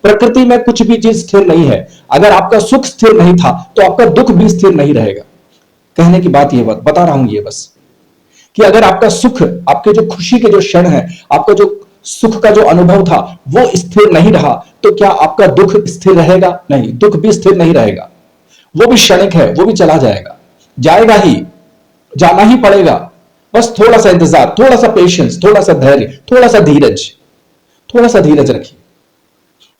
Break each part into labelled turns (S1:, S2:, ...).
S1: प्रकृति में कुछ भी चीज स्थिर नहीं है। अगर आपका सुख स्थिर नहीं था तो आपका दुख भी स्थिर नहीं रहेगा। कहने की बात ये बता रहा हूं ये बस कि अगर आपका सुख, आपके जो खुशी के जो क्षण है, आपका जो सुख का जो अनुभव था वो स्थिर नहीं रहा तो क्या आपका दुख स्थिर रहेगा? नहीं, दुख भी स्थिर नहीं रहेगा। वो भी क्षणिक है, वो भी चला जाएगा, जाएगा ही, जाना ही पड़ेगा। बस थोड़ा सा इंतजार, थोड़ा सा पेशेंस, थोड़ा सा धैर्य, थोड़ा सा धीरज, थोड़ा सा धीरज रखिए।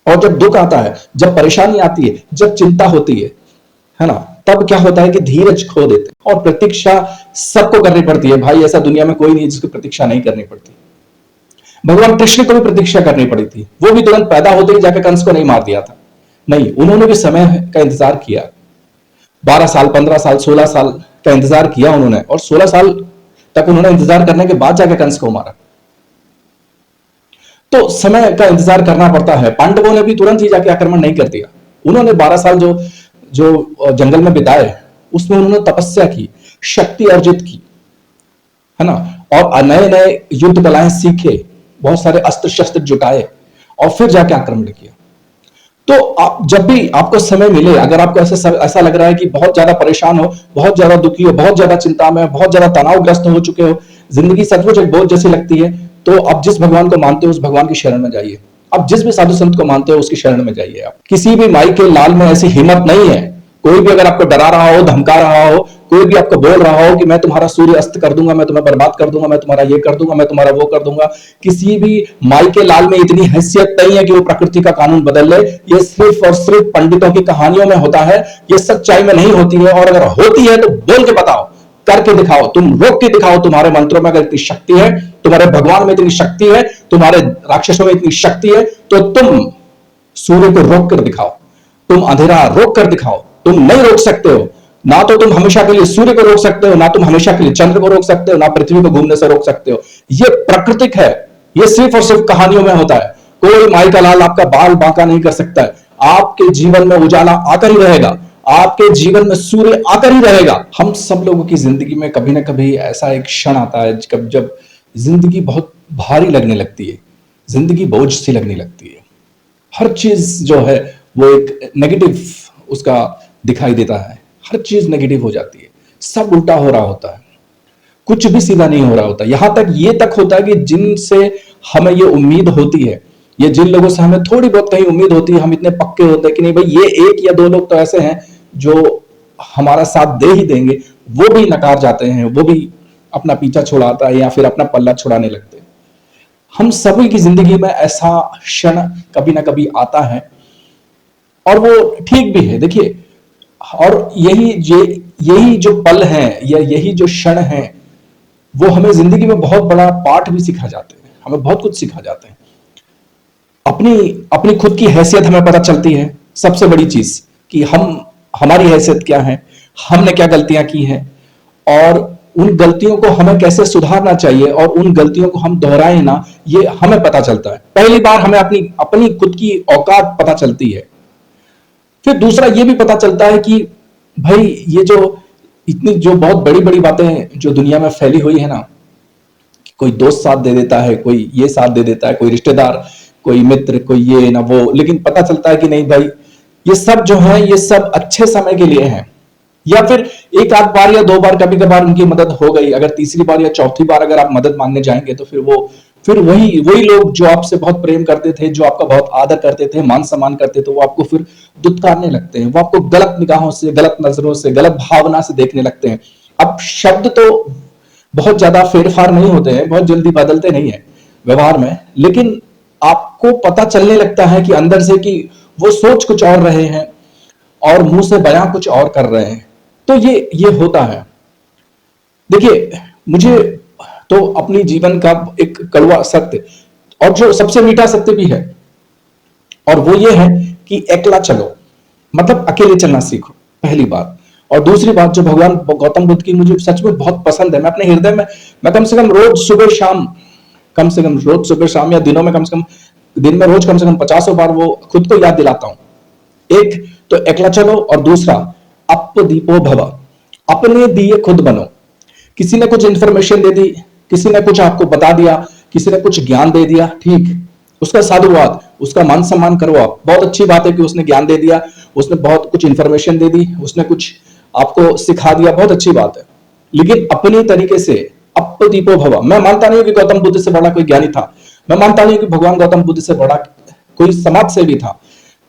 S1: और जब दुख आता है, जब परेशानी आती है, जब चिंता होती है ना, तब क्या होता है कि धीरज खो देते हैं। और प्रतीक्षा सबको करनी पड़ती है भाई, ऐसा दुनिया में कोई नहीं जिसको प्रतीक्षा नहीं करनी पड़ती। भगवान कृष्ण को भी प्रतीक्षा करनी पड़ी थी, वो भी तुरंत पैदा होते ही जाकर कंस को नहीं मार दिया था। नहीं, उन्होंने भी समय का इंतजार किया। 12 साल, 15 साल, 16 साल का इंतजार किया उन्होंने, और 16 साल तक उन्होंने इंतजार करने के बाद जाकर कंस को मारा। तो समय का इंतजार करना पड़ता है। पांडवों ने भी तुरंत ही जाके आक्रमण नहीं कर दिया। उन्होंने 12 साल जो जंगल में बिताए, उसमें उन्होंने तपस्या की, शक्ति अर्जित की, है ना, और नए नए युद्ध कलाएं सीखे, बहुत सारे अस्त्र शस्त्र जुटाए और फिर जाके आक्रमण किया। तो आप जब भी आपको समय मिले, अगर आपको ऐसा लग रहा है कि बहुत ज्यादा परेशान हो, बहुत ज्यादा दुखी हो, बहुत ज्यादा चिंता में, बहुत ज्यादा तनावग्रस्त हो चुके हो, जिंदगी सचमुच एक बोझ जैसी लगती है, तो आप जिस भगवान को मानते हो उस भगवान की शरण में जाइए। आप जिस भी साधु संत को मानते हो उसकी शरण में जाइए। आप किसी भी माई के लाल में ऐसी हिम्मत नहीं है। कोई भी अगर आपको डरा रहा हो, धमका रहा हो, कोई भी आपको बोल रहा हो कि मैं तुम्हारा सूर्य अस्त कर दूंगा, मैं तुम्हें बर्बाद कर दूंगा, मैं तुम्हारा ये कर दूंगा, मैं तुम्हारा वो कर दूंगा, किसी भी माई के लाल में इतनी हैसियत नहीं है कि वो प्रकृति का कानून बदल ले। ये सिर्फ और सिर्फ पंडितों की कहानियों में होता है, ये सच्चाई में नहीं होती है। और अगर होती है तो बोल के बताओ, करके दिखाओ, तुम रोक के दिखाओ। तुम्हारे मंत्रों में अगर इतनी शक्ति है, तुम्हारे भगवान में इतनी शक्ति है, तुम्हारे राक्षसों में इतनी शक्ति है, तो तुम सूर्य को रोक कर दिखाओ, तुम अंधेरा रोक कर दिखाओ। तुम नहीं रोक सकते हो, ना तो तुम हमेशा के लिए सूर्य को रोक सकते हो, ना तुम हमेशा के लिए चंद्र को रोक सकते हो, ना पृथ्वी को घूमने से रोक सकते हो। ये प्राकृतिक है, ये सिर्फ और सिर्फ कहानियों में होता है। कोई माई का लाल आपका बाल बांका नहीं कर सकता है। आपके जीवन में उजाला आकर ही रहेगा, आपके जीवन में सूर्य आकर ही रहेगा। हम सब लोगों की जिंदगी में कभी ना कभी ऐसा एक क्षण आता है जब जिंदगी बहुत भारी लगने लगती है, जिंदगी बोझ सी लगने लगती है। हर चीज जो है वो एक नेगेटिव उसका दिखाई देता है, हर चीज नेगेटिव हो जाती है, सब उल्टा हो रहा होता है, कुछ भी सीधा नहीं हो रहा होता। यहां तक ये तक होता है कि जिनसे हमें ये उम्मीद होती है, ये जिन लोगों से हमें थोड़ी बहुत कहीं उम्मीद होती है, हम इतने पक्के होते हैं कि नहीं भाई ये एक या दो लोग तो ऐसे हैं जो हमारा साथ दे ही देंगे, वो भी नकार जाते हैं, वो भी अपना पीछा छुड़ाता है या फिर अपना पल्ला छुड़ाने लगते हैं। हम सभी की जिंदगी में ऐसा क्षण कभी ना कभी आता है और वो ठीक भी है। देखिए, और यही जो पल हैं या यही जो क्षण हैं वो हमें जिंदगी में बहुत बड़ा पाठ भी सिखा जाते हैं, हमें बहुत कुछ सिखा जाते हैं। अपनी खुद की हैसियत हमें पता चलती है, सबसे बड़ी चीज कि हमारी हैसियत क्या है, हमने क्या गलतियां की हैं और उन गलतियों को हमें कैसे सुधारना चाहिए और उन गलतियों को हम दोहराएं ना, ये हमें पता चलता है। पहली बार हमें अपनी खुद की औकात पता चलती है। फिर दूसरा ये भी पता चलता है कि भाई ये जो बहुत बड़ी बड़ी बातें जो दुनिया में फैली हुई है ना, कोई दोस्त साथ दे देता है, कोई ये साथ दे देता है, कोई रिश्तेदार, कोई मित्र, कोई ये ना वो, लेकिन पता चलता है कि नहीं भाई ये सब जो है ये सब अच्छे समय के लिए है। या फिर एक आध बार या दो बार कभी कभार उनकी मदद हो गई, अगर तीसरी बार या चौथी बार अगर आप मदद मांगने जाएंगे तो फिर वही लोग जो आपसे बहुत प्रेम करते थे, जो आपका बहुत आदर करते थे, मान सम्मान करते थे, वो आपको फिर दुत्कारने लगते हैं, वो आपको गलत निगाहों से, गलत नजरों से, गलत भावना से देखने लगते हैं। अब शब्द तो बहुत ज्यादा फेरफार नहीं होते हैं, बहुत जल्दी बदलते नहीं है व्यवहार में, लेकिन आपको पता चलने लगता है कि अंदर से कि वो सोच कुछ और रहे हैं और मुंह से बयां कुछ और कर रहे हैं। तो ये होता है। देखिए, मुझे तो अपनी जीवन का एक कड़वा सत्य और जो सबसे मीठा सत्य भी है, और वो ये है कि अकेला चलो, मतलब अकेले चलना सीखो, पहली बात। और दूसरी बात जो भगवान गौतम बुद्ध की मुझे सच में बहुत पसंद है, मैं अपने हृदय में मैं कम से कम रोज सुबह शाम या दिनों में कम से कम दिन में रोज कम से कम 50 बार वो खुद को याद दिलाता हूं। एक तो अकेला चलो और दूसरा अपदीपो भव, अपने दिए खुद बनो। किसी ने कुछ इंफॉर्मेशन दे दी, किसी ने कुछ आपको बता दिया, किसी ने कुछ ज्ञान दे दिया, ठीक, उसका साधुवाद, उसका मान सम्मान करो आप। बहुत अच्छी बात है कि उसने ज्ञान दे दिया, उसने बहुत कुछ इंफॉर्मेशन दे दी, उसने कुछ आपको सिखा दिया, बहुत अच्छी बात है। लेकिन अपने तरीके से अप्पदीपो भव। मैं मानता नहीं कि गौतम बुद्ध से बड़ा कोई ज्ञानी था, मैं मानता नहीं कि भगवान गौतम बुद्ध से बड़ा कोई समाज सेवी था,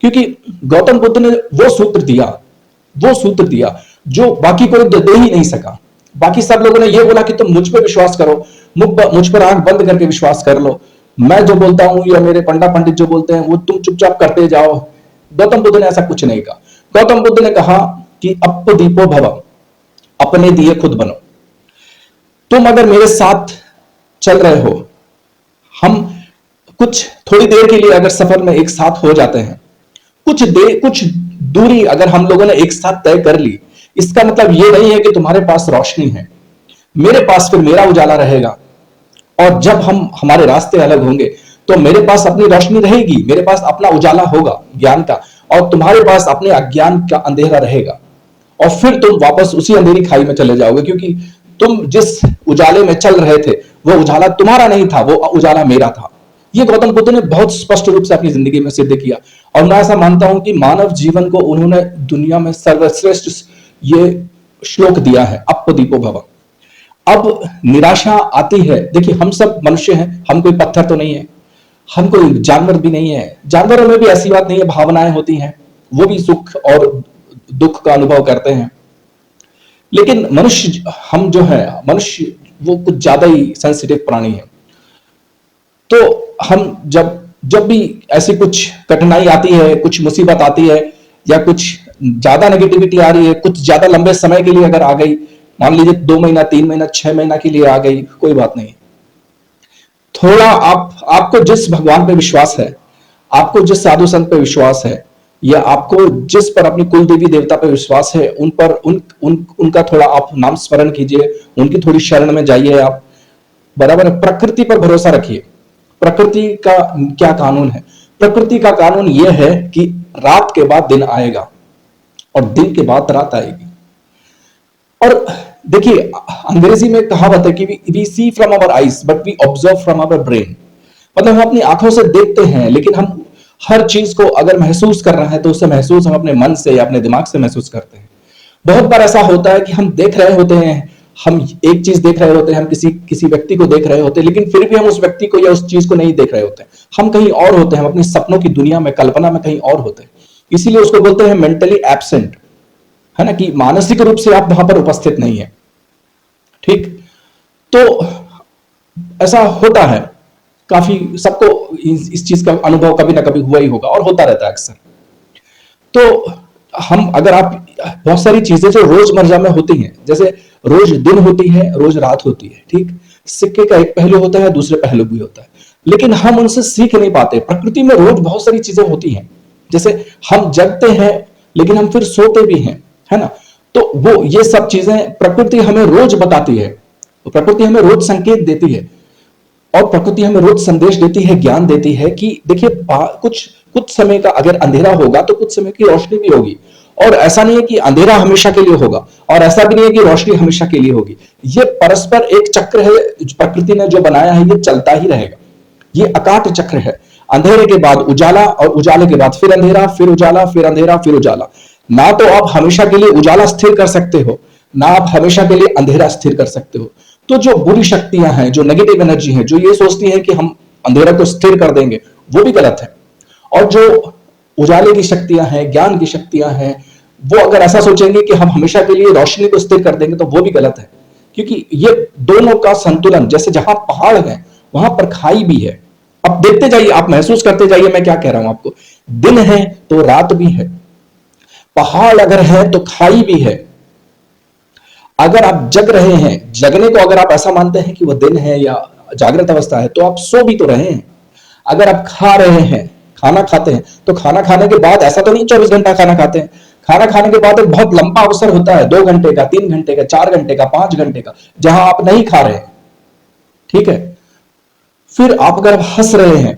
S1: क्योंकि गौतम बुद्ध ने वो सूत्र दिया जो बाकी कोई दे ही नहीं सका। बाकी सब लोगों ने ये बोला कि तुम मुझ पर विश्वास करो, मुझ पर आंख बंद करके विश्वास कर लो, मैं जो बोलता हूं या मेरे पंडा पंडित जो बोलते हैं वो तुम चुपचाप करते जाओ। गौतम बुद्ध ने ऐसा कुछ नहीं कहा। गौतम बुद्ध ने कहा कि अप्पदीपो भव, अपने दिए खुद बनो। तुम अगर मेरे साथ चल रहे हो, हम कुछ थोड़ी देर के लिए अगर सफर में एक साथ हो जाते हैं, कुछ दूरी अगर हम लोगों ने एक साथ तय कर ली, इसका मतलब ये नहीं है कि तुम्हारे पास रोशनी है, मेरे पास फिर मेरा उजाला रहेगा। और जब हम हमारे रास्ते अलग होंगे तो मेरे पास अपनी रोशनी रहेगी, मेरे पास अपना उजाला होगा ज्ञान का, और तुम्हारे पास अपने अज्ञान का अंधेरा रहेगा। और फिर तुम वापस उसी अंधेरी खाई में चले जाओगे, क्योंकि तुम जिस उजाले में चल रहे थे वो उजाला तुम्हारा नहीं था, वो उजाला मेरा था। ये गौतम बुद्ध ने बहुत स्पष्ट रूप से अपनी जिंदगी में सिद्ध किया। और मैं ऐसा मानता हूं कि मानव जीवन को उन्होंने दुनिया में सर्वश्रेष्ठ ये श्लोक दिया है, अप्पदीपो भव। अब निराशा आती है, देखिए हम सब मनुष्य हैं, हम कोई पत्थर तो नहीं है, हम कोई जानवर भी नहीं है। जानवरों में भी ऐसी बात नहीं है, भावनाएं होती हैं, वो भी सुख और दुख का अनुभव करते हैं। लेकिन मनुष्य, हम जो है मनुष्य, वो कुछ ज्यादा ही सेंसिटिव प्राणी है। तो हम जब जब भी ऐसी कुछ कठिनाई आती है, कुछ मुसीबत आती है, या कुछ ज्यादा नेगेटिविटी आ रही है, कुछ ज्यादा लंबे समय के लिए अगर आ गई, मान लीजिए 2 महीना, 3 महीना, 6 महीना के लिए आ गई, कोई बात नहीं। थोड़ा आपको जिस भगवान पे विश्वास है, आपको जिस साधु संत पे विश्वास है, या आपको जिस पर अपनी कुल देवी देवता पे विश्वास है, उन पर उनका थोड़ा आप नाम स्मरण कीजिए, उनकी थोड़ी शरण में जाइए आप, बराबर है। प्रकृति पर भरोसा रखिए। प्रकृति का क्या कानून है? प्रकृति का कानून यह है कि रात के बाद दिन आएगा और दिन के बाद रात आएगी। और देखिए, अंग्रेजी में कहावत है कि we see from our eyes but we observe from our brain. मतलब हम अपनी आंखों से देखते हैं, लेकिन हम हर चीज को अगर महसूस कर रहे हैं तो उसे महसूस हम अपने मन से या अपने दिमाग से महसूस करते हैं। बहुत बार ऐसा होता है कि हम देख रहे होते हैं, हम एक चीज देख रहे होते हैं, हम किसी व्यक्ति को देख रहे होते हैं, लेकिन फिर भी हम उस व्यक्ति को या उस चीज को नहीं देख रहे होते हैं, हम कहीं और होते हैं, हम अपने सपनों की दुनिया में, कल्पना में कहीं और होते हैं। इसीलिए उसको बोलते हैं मेंटली एब्सेंट, है ना, कि मानसिक रूप से आप वहां पर उपस्थित नहीं है। ठीक, तो ऐसा होता है, काफी सबको इस चीज का अनुभव कभी ना कभी हुआ ही होगा और होता रहता है अक्सर। तो हम अगर आप बहुत सारी चीजें जो रोजमर्रा में होती हैं, जैसे रोज दिन होती है, रोज रात होती है, ठीक, सिक्के का एक पहलू होता है, दूसरे पहलू भी होता है, लेकिन हम उनसे सीख नहीं पाते। प्रकृति में रोज बहुत सारी चीजें होती हैं, जैसे हम जगते हैं लेकिन हम फिर सोते भी हैं, है ना। तो वो ये सब चीजें प्रकृति हमें रोज बताती है, प्रकृति हमें रोज संकेत देती है, और प्रकृति हमें रोज संदेश देती है, ज्ञान देती है कि देखिए कुछ समय का अगर अंधेरा होगा तो कुछ समय की रोशनी भी होगी। और ऐसा नहीं है कि अंधेरा हमेशा के लिए होगा, और ऐसा भी नहीं है कि रोशनी हमेशा के लिए होगी। ये परस्पर एक चक्र है, प्रकृति ने जो बनाया है, ये चलता ही रहेगा। ये अकाट चक्र है। अंधेरे के बाद उजाला, और उजाले के बाद फिर अंधेरा, फिर उजाला, फिर अंधेरा, फिर उजाला। ना तो आप हमेशा के लिए उजाला स्थिर कर सकते हो, ना आप हमेशा के लिए अंधेरा स्थिर कर सकते हो। तो जो बुरी शक्तियां हैं, जो नेगेटिव एनर्जी है, जो ये सोचती है कि हम अंधेरा को स्थिर कर देंगे, वो भी गलत है। और जो उजाले की शक्तियां हैं, ज्ञान की शक्तियां हैं, वो अगर ऐसा सोचेंगे कि हम हमेशा के लिए रोशनी को स्थिर कर देंगे, तो वो भी गलत है। क्योंकि ये दोनों का संतुलन, जैसे जहां पहाड़ है वहां पर खाई भी है। अब देखते जाइए, आप महसूस करते जाइए मैं क्या कह रहा हूं आपको। दिन है तो रात भी है, पहाड़ अगर है तो खाई भी है। अगर आप जग रहे हैं, जगने को अगर आप ऐसा मानते हैं कि वो दिन है या जागृत अवस्था है, तो आप सो भी तो रहे हैं। अगर आप खा रहे हैं, खाना खाते हैं, तो खाना खाने के बाद ऐसा तो नहीं 24 घंटा खाना खाते हैं। खाना खाने के बाद एक बहुत लंबा अवसर होता है, 2 घंटे का, 3 घंटे का, 4 घंटे का, 5 घंटे का, जहां आप नहीं खा रहे हैं। ठीक है, फिर आप अगर हंस रहे हैं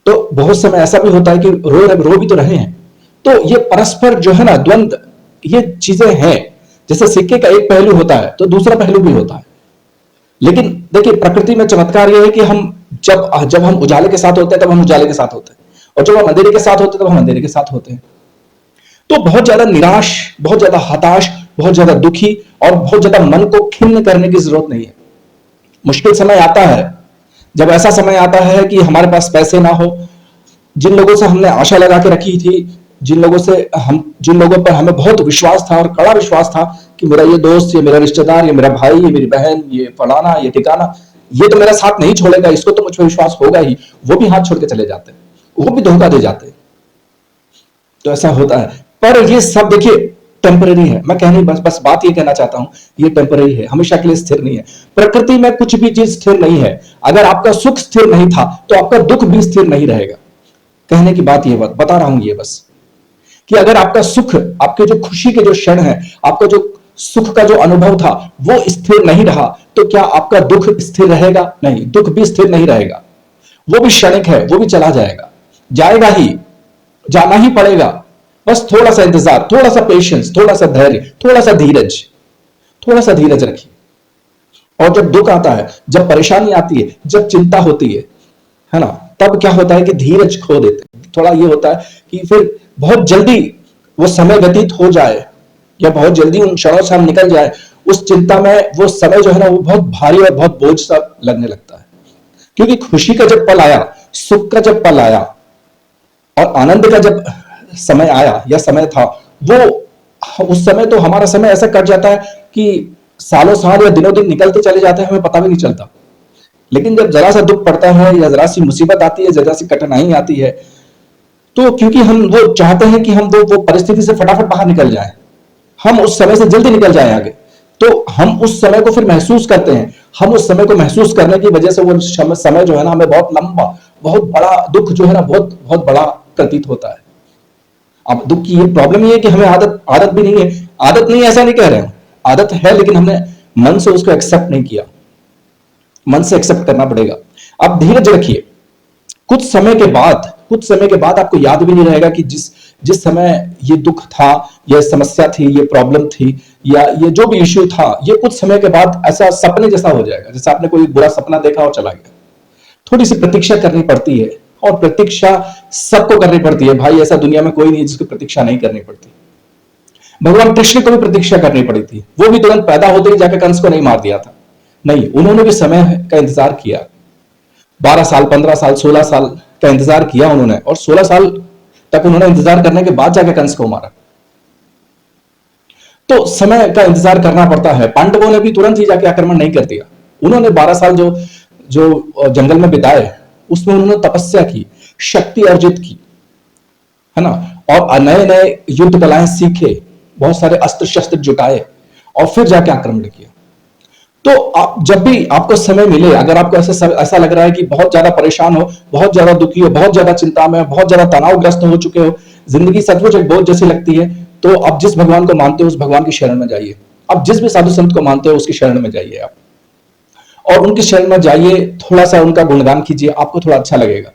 S1: तो बहुत समय ऐसा भी होता है कि रो भी तो रहे हैं। तो ये परस्पर जो है ना द्वंद, ये चीजें हैं। जैसे सिक्के का एक पहलू होता है तो दूसरा पहलू भी होता है। लेकिन देखिए, प्रकृति में चमत्कार यह है कि हम जब जब हम उजाले के साथ होते हैं तब हम उजाले के साथ होते हैं, और जब हम अंधेरे के साथ होते हैं तब हम अंधेरे के साथ होते हैं। तो बहुत ज्यादा निराश, बहुत ज्यादा हताश, बहुत ज्यादा दुखी और बहुत ज्यादा मन को खिन्न करने की जरूरत नहीं है। मुश्किल समय आता है, जब ऐसा समय आता है कि हमारे पास पैसे ना हो, जिन लोगों से हमने आशा लगा के रखी थी, जिन लोगों पर हमें बहुत विश्वास था और कड़ा विश्वास था कि मेरा ये दोस्त, ये मेरा रिश्तेदार, ये मेरा भाई, ये मेरी बहन, ये फलाना, ये ठिकाना, ये तो मेरा साथ नहीं छोड़ेगा, इसको तो मुझ पर विश्वास होगा ही, वो भी हाथ छोड़ के चले जाते हैं, वो भी धोखा दे जाते हैं। तो ऐसा होता है, पर ये सब देखिए टेम्पररी है। मैं कहने बस बात ये कहना चाहता हूं, ये टेम्पररी है, हमेशा के लिए स्थिर नहीं है। प्रकृति में कुछ भी चीज स्थिर नहीं है। अगर आपका सुख स्थिर नहीं था तो आपका दुख भी स्थिर नहीं रहेगा। कहने की बात ये बता रहा हूं, ये बस कि अगर आपका सुख, आपके जो खुशी के जो क्षण है, आपका जो सुख का जो अनुभव था वो स्थिर नहीं रहा, तो क्या आपका दुख स्थिर रहेगा? नहीं, दुख भी स्थिर नहीं रहेगा। वो भी क्षणिक है, वो भी चला जाएगा, जाएगा ही, जाना ही पड़ेगा। बस थोड़ा सा इंतजार, थोड़ा सा पेशेंस, थोड़ा सा धैर्य, थोड़ा सा धीरज, थोड़ा सा धीरज रखिए। और जब दुख आता है, जब परेशानी आती है, जब चिंता होती है ना, तब क्या होता है कि धीरज खो देते हैं। थोड़ा ये होता है कि फिर बहुत जल्दी वो समय व्यतीत हो जाए या बहुत जल्दी उन क्षणों से हम निकल जाए, उस चिंता में वो समय जो है ना वो बहुत भारी और बहुत बोझ सा लगने लगता है। क्योंकि खुशी का जब पल आया, सुख का जब पल आया और आनंद का जब समय आया या समय था, वो उस समय तो हमारा समय ऐसा कट जाता है कि सालों साल या दिनों दिन निकलते चले जाते हैं, हमें पता भी नहीं चलता। लेकिन जब जरा सा दुख पड़ता है या जरा सी मुसीबत आती है, जरा सी कठिनाई आती है, तो क्योंकि हम वो चाहते हैं कि हम वो परिस्थिति से फटाफट बाहर निकल जाएं, हम उस समय से जल्दी निकल जाएं आगे, तो हम उस समय को फिर महसूस करते हैं। हम उस समय को महसूस करने की वजह से वो समय जो है ना हमें बहुत लंबा, बहुत बड़ा दुख जो है ना बहुत बहुत बड़ा प्रतीत होता है। अब दुख की ये प्रॉब्लम ये है कि हमें आदत भी नहीं है। आदत नहीं, ऐसा नहीं कह रहे हैं, आदत है, लेकिन हमने मन से उसको एक्सेप्ट नहीं किया। मन से एक्सेप्ट करना पड़ेगा। आप धीरज रखिए। कुछ समय के बाद आपको याद भी नहीं रहेगा कि जिस समय ये दुख था, ये समस्या थी, ये प्रॉब्लम थी, या ये जो भी इश्यू था, ये कुछ समय के बाद ऐसा सपने जैसा हो जाएगा, जैसे आपने कोई बुरा सपना देखा और चला गया। थोड़ी सी प्रतीक्षा करनी पड़ती है, और प्रतीक्षा सबको करनी पड़ती है भाई। ऐसा दुनिया में कोई नहीं है जिसको प्रतीक्षा नहीं करनी पड़ती। भगवान कृष्ण को भी प्रतीक्षा करनी पड़ी थी। वो भी तुरंत पैदा होते ही जाकर कंस को नहीं मार दिया था, नहीं, उन्होंने भी समय का इंतजार किया। 12 साल, 15 साल, 16 साल का इंतजार किया उन्होंने, और 16 साल तक उन्होंने इंतजार करने के बाद जाके कंस को मारा। तो समय का इंतजार करना पड़ता है। पांडवों ने भी तुरंत ही जाके आक्रमण नहीं कर दिया। उन्होंने 12 साल जो जंगल में बिताए, उसमें उन्होंने तपस्या की, शक्ति अर्जित की, है ना, और नए नए युद्ध कलाएं सीखे, बहुत सारे अस्त्र शस्त्र जुटाए, और फिर जाके आक्रमण किया। तो आप जब भी आपको समय मिले, अगर आपको ऐसा लग रहा है कि बहुत ज्यादा परेशान हो, बहुत ज्यादा दुखी हो, बहुत ज्यादा चिंता में, बहुत ज्यादा तनावग्रस्त हो चुके हो, जिंदगी सचमुच एक बोझ जैसी लगती है, तो आप जिस भगवान को मानते हो उस भगवान की शरण में जाइए। आप जिस भी साधु संत को मानते हो उसकी शरण में जाइए आप, और उनकी शरण में जाइए, थोड़ा सा उनका गुणगान कीजिए, आपको थोड़ा अच्छा लगेगा।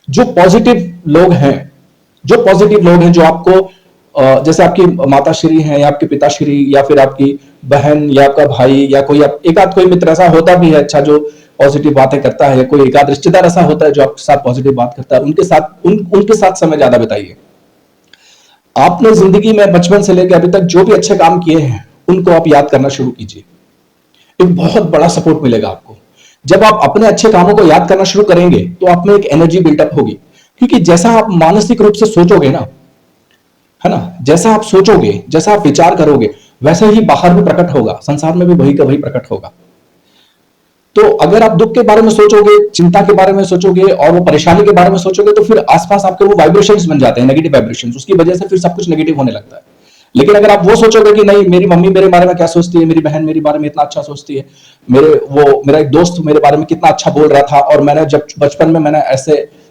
S1: जो पॉजिटिव लोग हैं, जो आपको जैसे आपकी माता श्री हैं, या आपके पिताश्री, या फिर आपकी बहन, या आपका भाई, या कोई एक आध कोई मित्र ऐसा होता भी है अच्छा, जो पॉजिटिव बातें करता है, या कोई एक आध रिश्तेदार ऐसा होता है जो आपके साथ पॉजिटिव बात करता है, उनके साथ समय ज्यादा बिताइए। आपने जिंदगी में बचपन से लेकर अभी तक जो भी अच्छे काम किए हैं उनको आप याद करना शुरू कीजिए। एक बहुत बड़ा सपोर्ट मिलेगा आपको। जब आप अपने अच्छे कामों को याद करना शुरू करेंगे तो आप में एक एनर्जी बिल्टअप होगी, क्योंकि जैसा आप मानसिक रूप से सोचोगे ना, है ना, जैसा आप सोचोगे, जैसा आप विचार करोगे, वैसे ही बाहर भी प्रकट होगा, संसार में भी वही का वही प्रकट होगा। तो अगर आप दुख के बारे में सोचोगे, चिंता के बारे में सोचोगे, और वो परेशानी के बारे में सोचोगे, तो फिर आसपास आपके वो वाइब्रेशंस बन जाते हैं, नेगेटिव वाइब्रेशंस। उसकी वजह से फिर सब कुछ नेगेटिव होने लगता है। लेकिन अगर आप वो सोचोगे कि नहीं, मेरी मम्मी मेरे बारे में क्या सोचती है, मेरी बहन मेरे बारे में इतना अच्छा सोचती है, मेरा एक दोस्त मेरे बारे में कितना अच्छा बोल रहा था, और मैंने जब बचपन में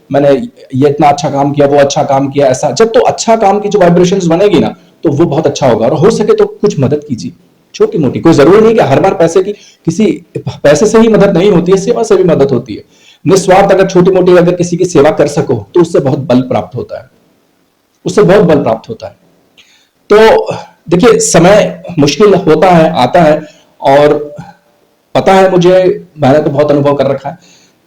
S1: मैंने ये इतना अच्छा काम किया, वो अच्छा काम किया, ऐसा जब तो अच्छा काम की जो वाइब्रेशंस बनेगी ना, तो वो बहुत अच्छा होगा। और हो सके तो कुछ मदद कीजिए, छोटी मोटी। कोई जरूरी नहीं कि हर बार पैसे से ही मदद नहीं होती है, सेवा से भी मदद होती है। निस्वार्थ अगर छोटी मोटी अगर किसी की सेवा कर सको तो उससे बहुत बल प्राप्त होता है, उससे बहुत बल प्राप्त होता है। तो देखिए, समय मुश्किल होता है, आता है, और पता है मुझे, मैंने तो बहुत अनुभव कर रखा है।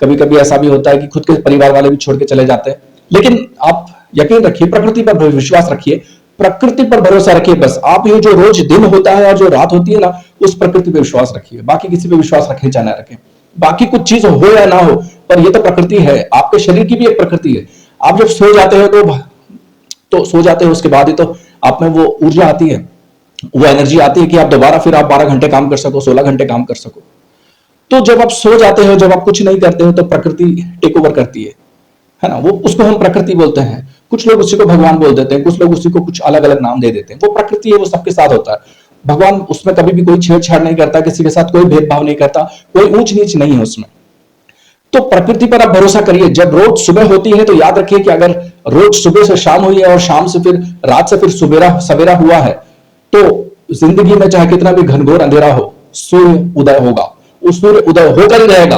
S1: कभी कभी ऐसा भी होता है कि खुद के परिवार वाले भी छोड़ के चले जाते हैं। लेकिन आप यकीन रखिए, प्रकृति पर विश्वास रखिए, प्रकृति पर भरोसा रखिए। बस आप ये जो रोज दिन होता है और जो रात होती है ना, उस प्रकृति पर विश्वास रखिए, बाकी किसी पे विश्वास रखें चाहे ना रखें। बाकी कुछ चीज हो या ना हो, पर ये तो प्रकृति है, आपके शरीर की भी एक प्रकृति है। आप जब सो जाते हो तो सो जाते हो, उसके बाद ही तो आप में वो ऊर्जा आती है, वो एनर्जी आती है कि आप दोबारा फिर आप 12 घंटे काम कर सको, 16 घंटे काम कर सको। तो जब आप सो जाते हो, जब आप कुछ नहीं करते हो, तो प्रकृति टेक ओवर करती है ना। वो उसको हम प्रकृति बोलते हैं। कुछ लोग उसी को भगवान बोल देते हैं, कुछ लोग उसी को कुछ अलग अलग नाम दे देते हैं। वो प्रकृति है, वो सबके साथ होता है। भगवान उसमें कभी भी कोई छेड़छाड़ नहीं करता, किसी के साथ कोई भेदभाव नहीं करता, कोई ऊंच नीच नहीं है उसमें। तो प्रकृति पर आप भरोसा करिए। जब रोज सुबह होती है तो याद रखिए कि अगर रोज सुबह से शाम हुई है और शाम से फिर रात से फिर सवेरा हुआ है, तो जिंदगी में चाहे कितना भी घनघोर अंधेरा हो, सूर्य उदय होगा। उस सूर्य उदय होकर ही रहेगा।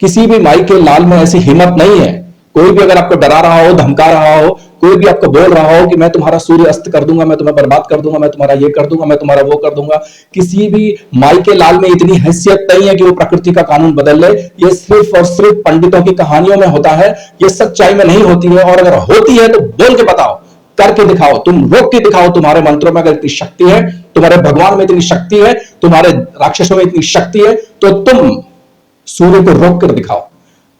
S1: किसी भी माई के लाल में ऐसी हिम्मत नहीं है। कोई भी अगर आपको डरा रहा हो, धमका रहा हो, कोई भी आपको बोल रहा हो कि मैं तुम्हारा सूर्य अस्त कर दूंगा, मैं तुम्हें बर्बाद कर दूंगा, मैं तुम्हारा ये कर दूंगा, मैं तुम्हारा वो कर दूंगा, किसी भी माई के लाल में इतनी हैसियत नहीं है कि वो प्रकृति का कानून बदल ले। ये सिर्फ और सिर्फ पंडितों की कहानियों में होता है, ये सच्चाई में नहीं होती है। और अगर होती है तो बोल के बताओ, करके दिखाओ, तुम रोक के दिखाओ। तुम्हारे मंत्रों में अगर इतनी शक्ति है, तुम्हारे भगवान में इतनी शक्ति है, तुम्हारे राक्षसों में इतनी शक्ति है, तो तुम सूर्य को रोक कर दिखाओ,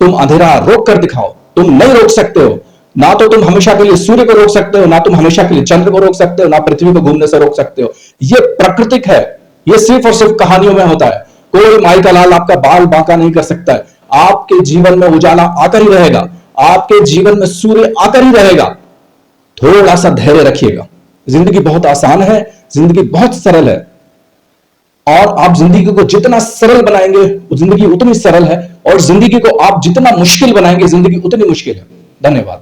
S1: तुम अंधेरा रोक कर दिखाओ। तुम नहीं रोक सकते हो, ना तो तुम हमेशा के लिए सूर्य को रोक सकते हो, ना तुम हमेशा के लिए चंद्र को रोक सकते हो, ना पृथ्वी को घूमने से रोक सकते हो। ये प्राकृतिक है, ये सिर्फ और सिर्फ कहानियों में होता है। कोई माई का लाल आपका बाल बांका नहीं कर सकता है। आपके जीवन में उजाला आकर ही रहेगा, आपके जीवन में सूर्य आकर ही रहेगा। थोड़ा सा धैर्य रखिएगा। जिंदगी बहुत आसान है, जिंदगी बहुत सरल है, और आप जिंदगी को जितना सरल बनाएंगे जिंदगी उतनी सरल है, और जिंदगी को आप जितना मुश्किल बनाएंगे जिंदगी उतनी मुश्किल है। धन्यवाद।